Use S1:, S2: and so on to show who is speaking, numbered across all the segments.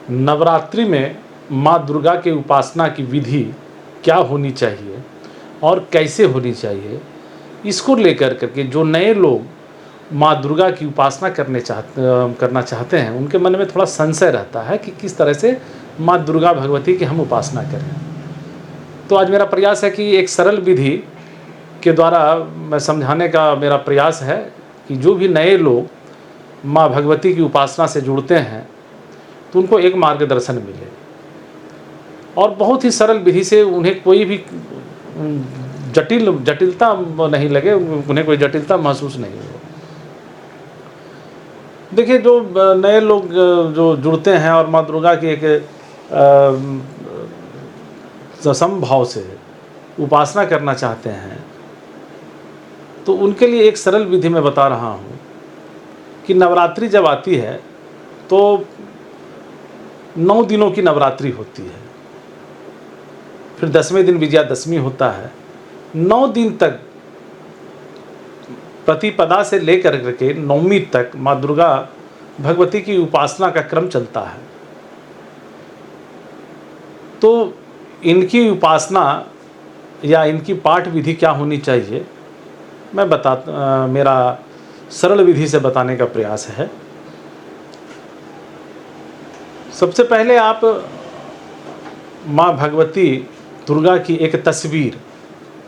S1: नवरात्रि में माँ दुर्गा के उपासना की विधि क्या होनी चाहिए और कैसे होनी चाहिए, इसको लेकर करके जो नए लोग माँ दुर्गा की उपासना करना चाहते हैं, उनके मन में थोड़ा संशय रहता है कि किस तरह से माँ दुर्गा भगवती की हम उपासना करें। तो आज मेरा प्रयास है कि एक सरल विधि के द्वारा मैं समझाने का मेरा प्रयास है कि जो भी नए लोग माँ भगवती की उपासना से जुड़ते हैं तो उनको एक मार्गदर्शन मिले और बहुत ही सरल विधि से उन्हें कोई भी जटिलता नहीं लगे, उन्हें कोई जटिलता महसूस नहीं हो। देखिए, जो नए लोग जो जुड़ते हैं और माँ दुर्गा की एक समभाव से उपासना करना चाहते हैं, तो उनके लिए एक सरल विधि मैं बता रहा हूँ कि नवरात्रि जब आती है तो 9 दिनों की नवरात्रि होती है, फिर 10वें दिन विजयादशमी होता है। 9 दिन तक प्रतिपदा से लेकर के नवमी तक माँ दुर्गा भगवती की उपासना का क्रम चलता है। तो इनकी उपासना या इनकी पाठ विधि क्या होनी चाहिए, मैं मेरा सरल विधि से बताने का प्रयास है। सबसे पहले आप माँ भगवती दुर्गा की एक तस्वीर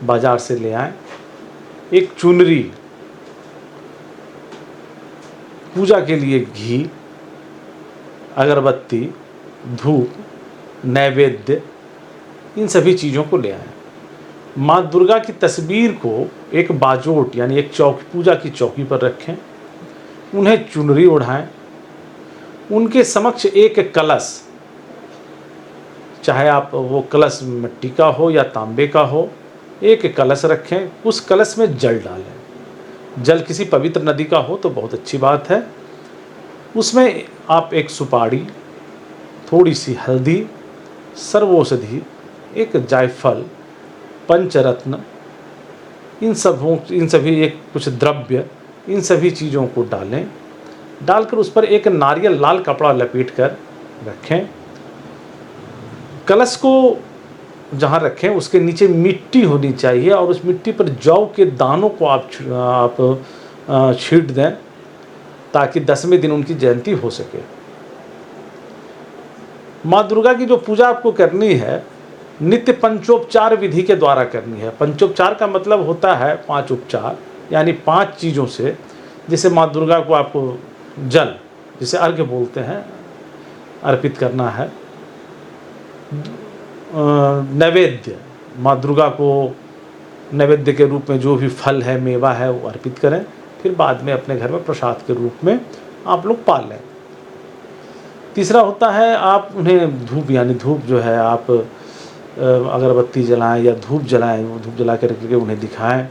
S1: बाजार से ले आएं, एक चुनरी, पूजा के लिए घी, अगरबत्ती, धूप, नैवेद्य, इन सभी चीज़ों को ले आएं। माँ दुर्गा की तस्वीर को एक बाजोट यानी एक चौकी, पूजा की चौकी पर रखें, उन्हें चुनरी ओढ़ाएं, उनके समक्ष एक कलश, चाहे आप वो कलश मिट्टी का हो या तांबे का हो, एक कलश रखें, उस कलश में जल डालें। जल किसी पवित्र नदी का हो तो बहुत अच्छी बात है। उसमें आप एक सुपारी, थोड़ी सी हल्दी, सर्वौषधि, एक जायफल, पंचरत्न, इन सभी एक कुछ द्रव्य, इन सभी चीज़ों को डालें। डालकर उस पर एक नारियल लाल कपड़ा लपेट कर रखें। कलश को जहाँ रखें उसके नीचे मिट्टी होनी चाहिए और उस मिट्टी पर जौ के दानों को आप छींट दें ताकि 10वें दिन उनकी जयंती हो सके। माँ दुर्गा की जो पूजा आपको करनी है, नित्य पंचोपचार विधि के द्वारा करनी है। पंचोपचार का मतलब होता है 5 उपचार, यानी 5 चीज़ों से, जैसे माँ दुर्गा को आपको जल, जिसे अर्घ्य बोलते हैं, अर्पित करना है। नैवेद्य, माँ दुर्गा को नैवेद्य के रूप में जो भी फल है, मेवा है, वो अर्पित करें। फिर बाद में अपने घर में प्रसाद के रूप में आप लोग पा लें। तीसरा होता है आप उन्हें धूप, यानी धूप जो है आप अगरबत्ती जलाएं या धूप जलाएं, वो धूप जला करके उन्हें दिखाएं।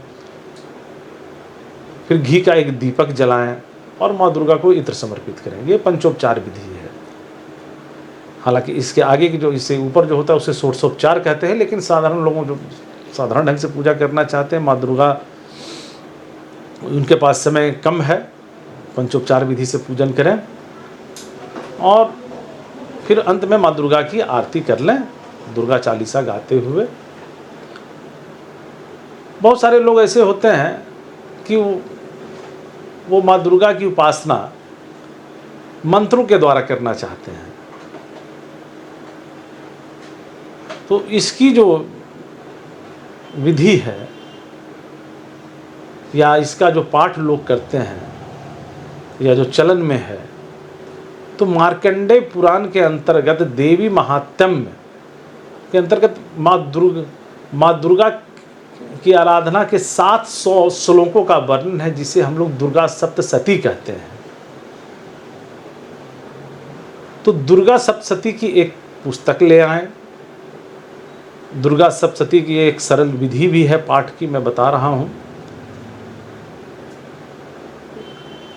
S1: फिर घी का एक दीपक जलाएं और माँ दुर्गा को इत्र समर्पित करें। ये पंचोपचार विधि है। हालांकि इसके आगे की जो, इससे ऊपर जो होता है उसे षोडशोपचार कहते हैं, लेकिन साधारण लोगों जो साधारण ढंग से पूजा करना चाहते हैं, माँ दुर्गा, उनके पास समय कम है, पंचोपचार विधि से पूजन करें और फिर अंत में माँ दुर्गा की आरती कर लें, दुर्गा चालीसा गाते हुए। बहुत सारे लोग ऐसे होते हैं कि वो माँ दुर्गा की उपासना मंत्रों के द्वारा करना चाहते हैं। तो इसकी जो विधि है या इसका जो पाठ लोग करते हैं या जो चलन में है, तो मार्कंडेय पुराण के अंतर्गत देवी महात्म्य के अंतर्गत माँ दुर्गा की आराधना के 700 श्लोकों का वर्णन है, जिसे हम लोग दुर्गा सप्तशती कहते हैं। तो दुर्गा सप्तशती की एक पुस्तक ले आएं। दुर्गा सप्तशती की एक सरल विधि भी है पाठ की, मैं बता रहा हूँ।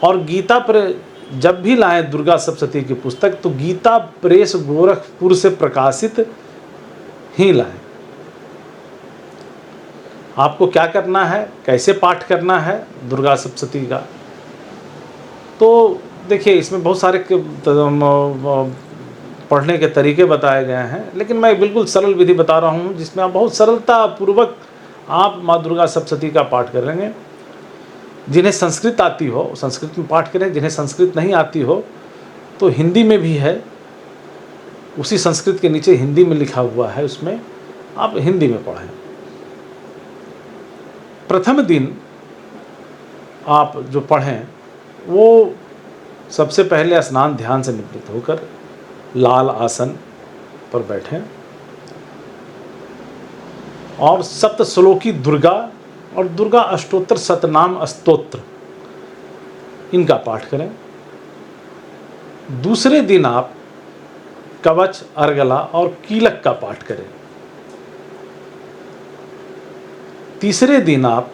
S1: और गीता पर जब भी लाएं दुर्गा सप्तशती की पुस्तक, तो गीता प्रेस गोरखपुर से प्रकाशित ही लाएं। आपको क्या करना है, कैसे पाठ करना है दुर्गा सप्तशती का, तो देखिए इसमें बहुत सारे पढ़ने के तरीके बताए गए हैं, लेकिन मैं बिल्कुल सरल विधि बता रहा हूँ जिसमें आप बहुत सरलता पूर्वक आप माँ दुर्गा सप्तशती का पाठ करेंगे। जिन्हें संस्कृत आती हो संस्कृत में पाठ करें, जिन्हें संस्कृत नहीं आती हो तो हिंदी में भी है, उसी संस्कृत के नीचे हिंदी में लिखा हुआ है, उसमें आप हिंदी में पढ़ें। प्रथम दिन आप जो पढ़ें वो सबसे पहले स्नान ध्यान से निवृत्त होकर लाल आसन पर बैठें और सप्तश्लोकी दुर्गा और दुर्गा अष्टोत्तर शतनाम स्तोत्र इनका पाठ करें। दूसरे दिन आप कवच, अर्गला और कीलक का पाठ करें। तीसरे दिन आप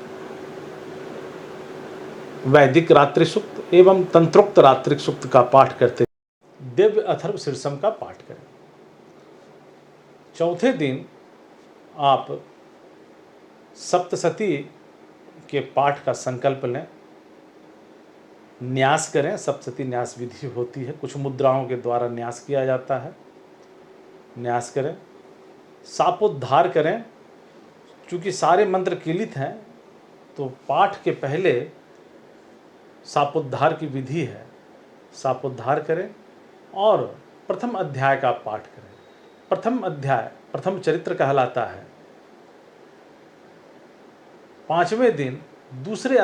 S1: वैदिक रात्रि सूक्त एवं तंत्रोक्त रात्रि सूक्त का पाठ करते दिव्य अथर्व शीर्षम का पाठ करें। चौथे दिन आप सप्तशती के पाठ का संकल्प लें, न्यास करें। सप्तशती न्यास विधि होती है, कुछ मुद्राओं के द्वारा न्यास किया जाता है। न्यास करें, सापोद्धार करें। चूँकि सारे मंत्र कीलित हैं तो पाठ के पहले सापोद्धार की विधि है, सापोद्धार करें और प्रथम अध्याय का पाठ करें। प्रथम अध्याय प्रथम चरित्र कहलाता है। पांचवें दिन दूसरे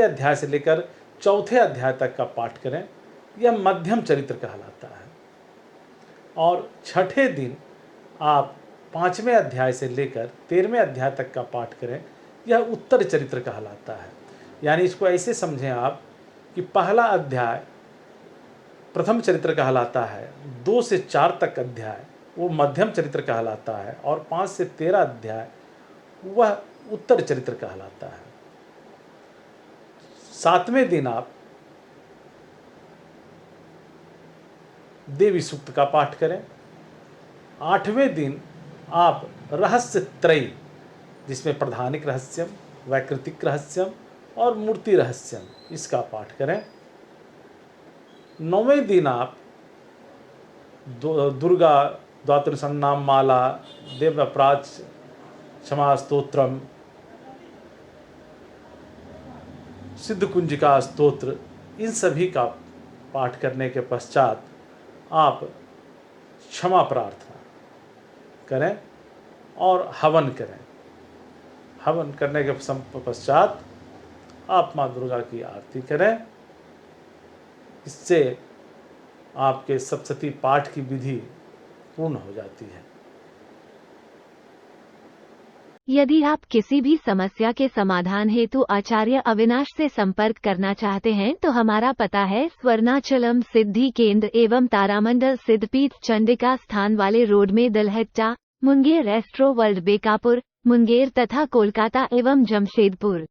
S1: अध्याय से लेकर चौथे अध्याय तक का पाठ करें, यह मध्यम चरित्र कहलाता है। और छठे दिन आप पांचवें अध्याय से लेकर 13वें अध्याय तक का पाठ करें, यह उत्तर चरित्र कहलाता है। यानी इसको ऐसे समझें आप कि पहला अध्याय प्रथम चरित्र कहलाता है, 2 से 4 तक अध्याय वो मध्यम चरित्र कहलाता है और 5 से 13 अध्याय वह उत्तर चरित्र कहलाता है। 7वें दिन आप देवी सूक्त का पाठ करें। 8वें दिन आप रहस्य त्रयी, जिसमें प्रधानिक रहस्यम, वैकृतिक रहस्यम और मूर्ति रहस्यम, इसका पाठ करें। 9वें दिन आप दुर्गा द्वादशनाम माला, देव अपराध क्षमा स्तोत्रम, सिद्ध कुंजिका स्तोत्र, इन सभी का पाठ करने के पश्चात आप क्षमा प्रार्थना करें और हवन करें। हवन करने के पश्चात आप माँ दुर्गा की आरती करें। इससे आपके सप्तशती पाठ की विधि पूर्ण हो जाती है।
S2: यदि आप किसी भी समस्या के समाधान हेतु आचार्य अविनाश से संपर्क करना चाहते हैं तो हमारा पता है स्वर्णाचलम सिद्धि केंद्र एवं तारामंडल सिद्धपीठ चंडिका स्थान वाले रोड में दलहट्टा, मुंगेर, एस्ट्रो वर्ल्ड बेकापुर, मुंगेर तथा कोलकाता एवं जमशेदपुर।